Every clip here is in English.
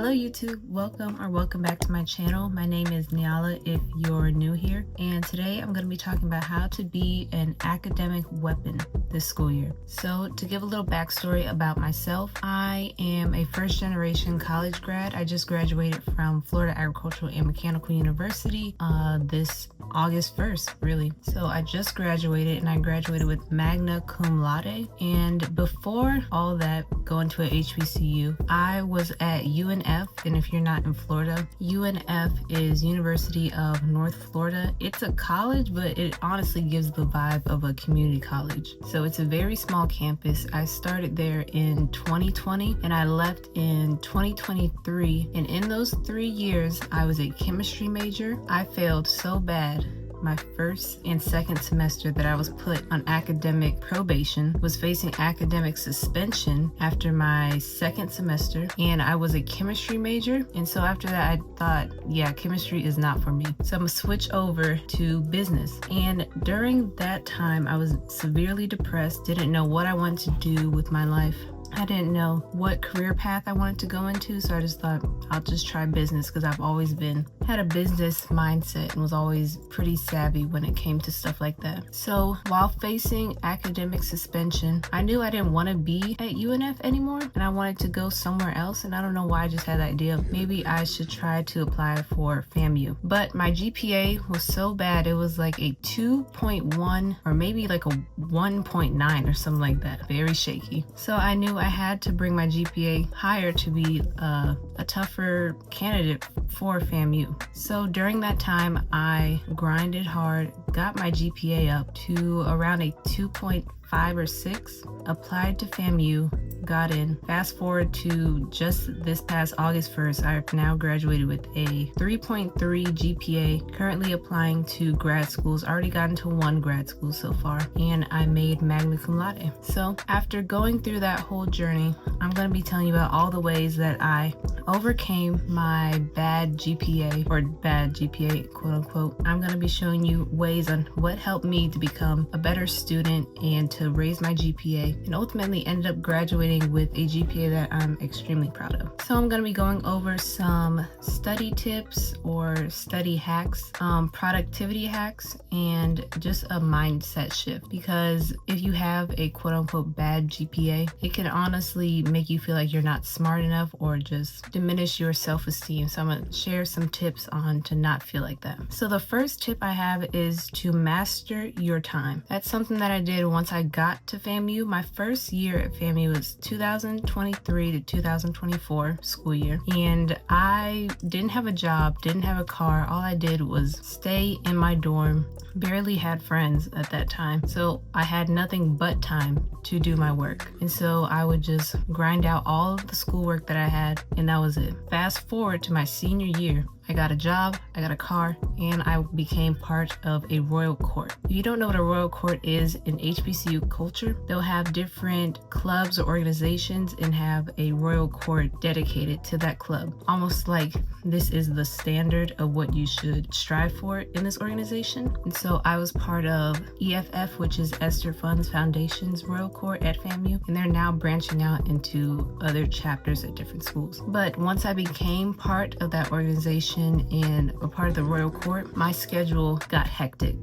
Hello YouTube, welcome back to my channel. My name is Neallahd if you're new here, and today I'm going to be talking about how to be an academic weapon this school year. So to give a little backstory about myself, I am a first generation college grad. I just graduated from Florida Agricultural and Mechanical University this August 1st, really. So I just graduated, and I graduated with magna cum laude. And before all that, going to a HBCU, I was at UNF, and if you're not in Florida, UNF is University of North Florida. It's a college, but it honestly gives the vibe of a community college. So it's a very small campus. I started there in 2020 and I left in 2023. And in those 3 years, I was a chemistry major. I failed so bad my first and second semester that I was put on academic probation, was facing academic suspension after my second semester, and I was a chemistry major. And so after that, I thought, yeah, chemistry is not for me. So I'm gonna switch over to business. And during that time, I was severely depressed, didn't know what I wanted to do with my life. I didn't know what career path I wanted to go into, so I just thought I'll just try business because I've always had a business mindset and was always pretty savvy when it came to stuff like that. So while facing academic suspension, I knew I didn't want to be at UNF anymore and I wanted to go somewhere else, and I don't know why I just had the idea. Maybe I should try to apply for FAMU. But my GPA was so bad, it was like a 2.1 or maybe like a 1.9 or something like that. Very shaky. So I knew I had to bring my GPA higher to be a tougher candidate for FAMU. So during that time, I grinded hard, got my GPA up to around a 2.5 or 6, applied to FAMU, got in. Fast forward to just this past August 1st, I've now graduated with a 3.3 GPA, currently applying to grad schools. Already gotten to one grad school so far, and I made magna cum laude. So after going through that whole journey, I'm going to be telling you about all the ways that I overcame my bad GPA, quote unquote. I'm going to be showing you ways on what helped me to become a better student and to raise my GPA, and ultimately ended up graduating with a GPA that I'm extremely proud of. So I'm going to be going over some study tips or study hacks, productivity hacks, and just a mindset shift. Because if you have a quote unquote bad GPA, it can honestly make you feel like you're not smart enough or just diminish your self-esteem. So I'm going to share some tips on to not feel like that. So the first tip I have is to master your time. That's something that I did once I got to FAMU. My first year at FAMU was 2023 to 2024 school year, and I didn't have a job, didn't have a car. All I did was stay in my dorm, barely had friends at that time, so I had nothing but time to do my work. And so I would just grind out all of the schoolwork that I had, and that was it. Fast forward to my senior year, I got a job, I got a car, and I became part of a royal court. If you don't know what a royal court is in HBCU culture, they'll have different clubs or organizations and have a royal court dedicated to that club. Almost like this is the standard of what you should strive for in this organization. And so I was part of EFF, which is Esther Funds Foundation's royal court at FAMU, and they're now branching out into other chapters at different schools. But once I became part of that organization and a part of the royal court, my schedule got hectic.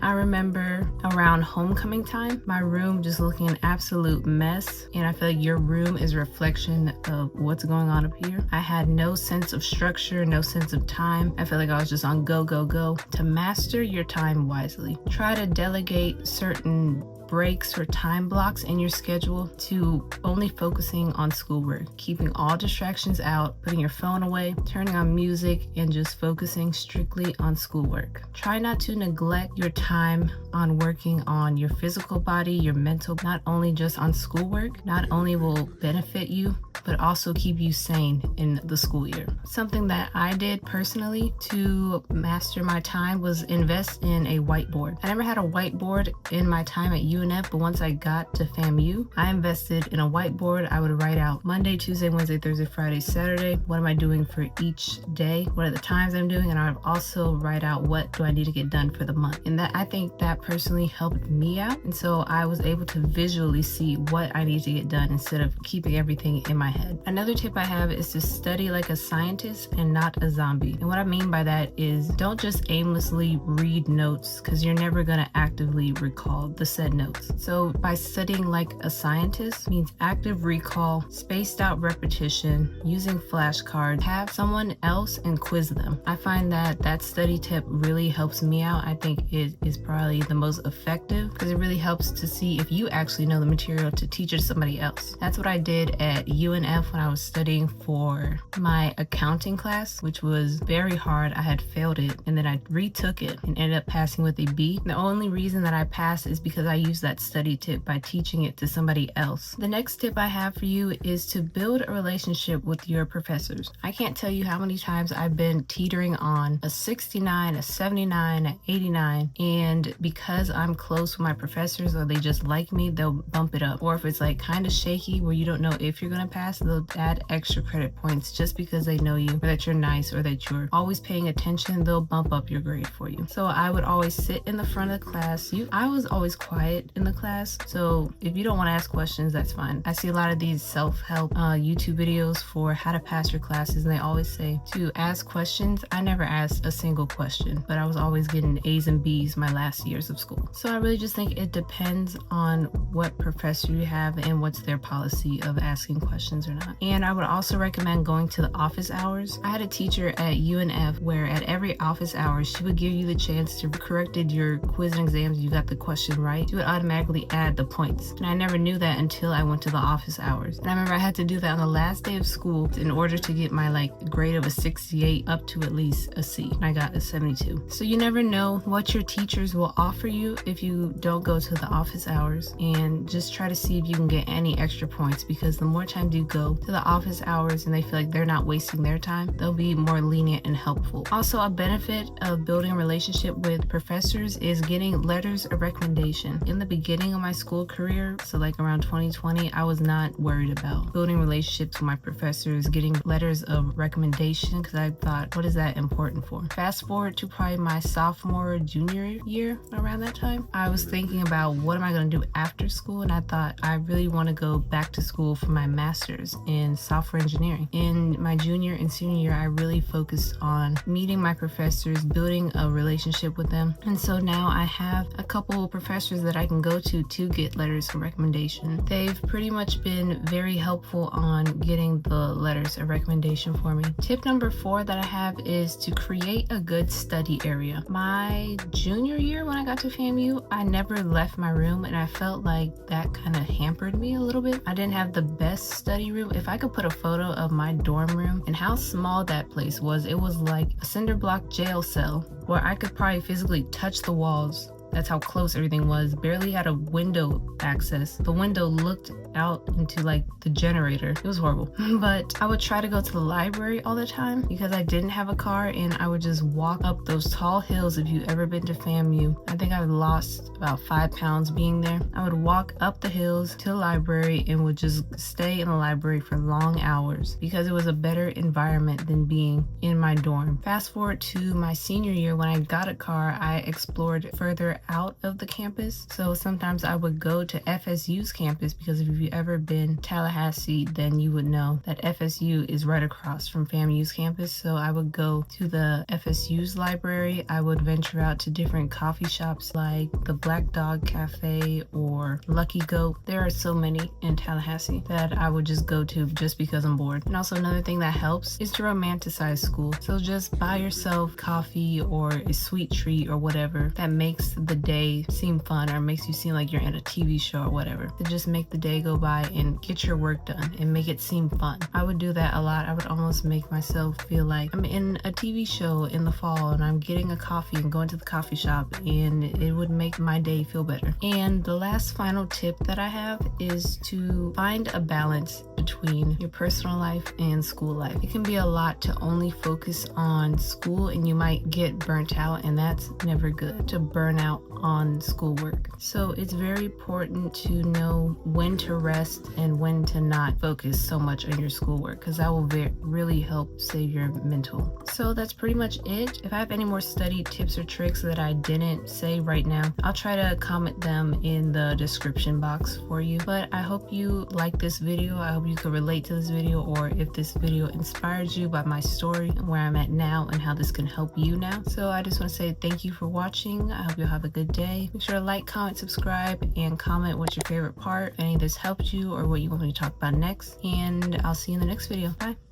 I remember around homecoming time, my room just looking an absolute mess, and I feel like your room is a reflection of what's going on up here. I had no sense of structure, no sense of time. I feel like I was just on go, go, go. To master your time wisely, try to delegate certain breaks or time blocks in your schedule to only focusing on schoolwork, keeping all distractions out, putting your phone away, turning on music, and just focusing strictly on schoolwork. Try not to neglect your time on working on your physical body, your mental, not only just on schoolwork. Not only will benefit you, but also keep you sane in the school year. Something that I did personally to master my time was invest in a whiteboard. I never had a whiteboard in my time at UNF, but once I got to FAMU, I invested in a whiteboard. I would write out Monday, Tuesday, Wednesday, Thursday, Friday, Saturday. What am I doing for each day? What are the times I'm doing? And I would also write out what do I need to get done for the month. And that, I think that personally helped me out. And so I was able to visually see what I need to get done instead of keeping everything in my head. head. Another tip I have is to study like a scientist and not a zombie. And what I mean by that is don't just aimlessly read notes because you're never going to actively recall the said notes. So by studying like a scientist means active recall, spaced out repetition, using flashcards, have someone else and quiz them. I find that study tip really helps me out. I think it is probably the most effective because it really helps to see if you actually know the material to teach it to somebody else. That's what I did at UNF when I was studying for my accounting class, which was very hard. I had failed it and then I retook it and ended up passing with a B. The only reason that I passed is because I used that study tip by teaching it to somebody else. The next tip I have for you is to build a relationship with your professors. I can't tell you how many times I've been teetering on a 69, a 79, an 89, and because I'm close with my professors or they just like me, they'll bump it up. Or if it's like kind of shaky where you don't know if you're gonna pass, they'll add extra credit points just because they know you or that you're nice or that you're always paying attention. They'll bump up your grade for you. So I would always sit in the front of the class. I was always quiet in the class, so if you don't want to ask questions, that's fine. I see a lot of these self-help YouTube videos for how to pass your classes, and they always say to ask questions. I never asked a single question, but I was always getting A's and B's my last years of school. So I really just think it depends on what professor you have and what's their policy of asking questions or not. And I would also recommend going to the office hours. I had a teacher at UNF where at every office hour, she would give you the chance to corrected your quiz and exams, you got the question right, she would automatically add the points. And I never knew that until I went to the office hours. And I remember I had to do that on the last day of school in order to get my grade of a 68 up to at least a C. And I got a 72. So you never know what your teachers will offer you if you don't go to the office hours, and just try to see if you can get any extra points, because the more times you go to the office hours and they feel like they're not wasting their time, they'll be more lenient and helpful. Also, a benefit of building a relationship with professors is getting letters of recommendation. In the beginning of my school career, so around 2020, I was not worried about building relationships with my professors, getting letters of recommendation, because I thought, what is that important for? Fast forward to probably my sophomore, junior year, around that time, I was thinking about what am I going to do after school, and I thought I really want to go back to school for my master's in software engineering. In my junior and senior year, I really focused on meeting my professors, building a relationship with them, and so now I have a couple of professors that I can go to get letters of recommendation. They've pretty much been very helpful on getting the letters of recommendation for me. Tip number 4 that I have is to create a good study area. My junior year when I got to FAMU, I never left my room, and I felt like that kind of hampered me a little bit. I didn't have the best study room. If I could put a photo of my dorm room and how small that place was, it was like a cinder block jail cell where I could probably physically touch the walls. That's how close everything was. Barely had a window access. The window looked out into the generator. It was horrible. But I would try to go to the library all the time because I didn't have a car, and I would just walk up those tall hills. If you've ever been to FAMU, I think I lost about 5 pounds being there. I would walk up the hills to the library and would just stay in the library for long hours because it was a better environment than being in my dorm. Fast forward to my senior year when I got a car, I explored further out of the campus. So sometimes I would go to FSU's campus because if you've ever been to Tallahassee, then you would know that FSU is right across from FAMU's campus. So I would go to the FSU's library. I would venture out to different coffee shops like the Black Dog Cafe or Lucky Goat. There are so many in Tallahassee that I would just go to just because I'm bored. And also another thing that helps is to romanticize school. So just buy yourself coffee or a sweet treat or whatever that makes the day seem fun or makes you seem like you're in a TV show or whatever, to just make the day go by and get your work done and make it seem fun. I would do that a lot. I would almost make myself feel like I'm in a TV show in the fall and I'm getting a coffee and going to the coffee shop, and it would make my day feel better. And the last final tip that I have is to find a balance between your personal life and school life. It can be a lot to only focus on school and you might get burnt out, and that's never good, to burn out out on schoolwork. So it's very important to know when to rest and when to not focus so much on your schoolwork, because that will really help save your mental. So that's pretty much it. If I have any more study tips or tricks that I didn't say right now, I'll try to comment them in the description box for you. But I hope you like this video. I hope you could relate to this video, or if this video inspired you by my story and where I'm at now and how this can help you now. So I just want to say thank you for watching. I hope you'll have a good day. Make sure to like, comment, subscribe, and comment what's your favorite part, if any of this helped you or what you want me to talk about next. And I'll see you in the next video. Bye.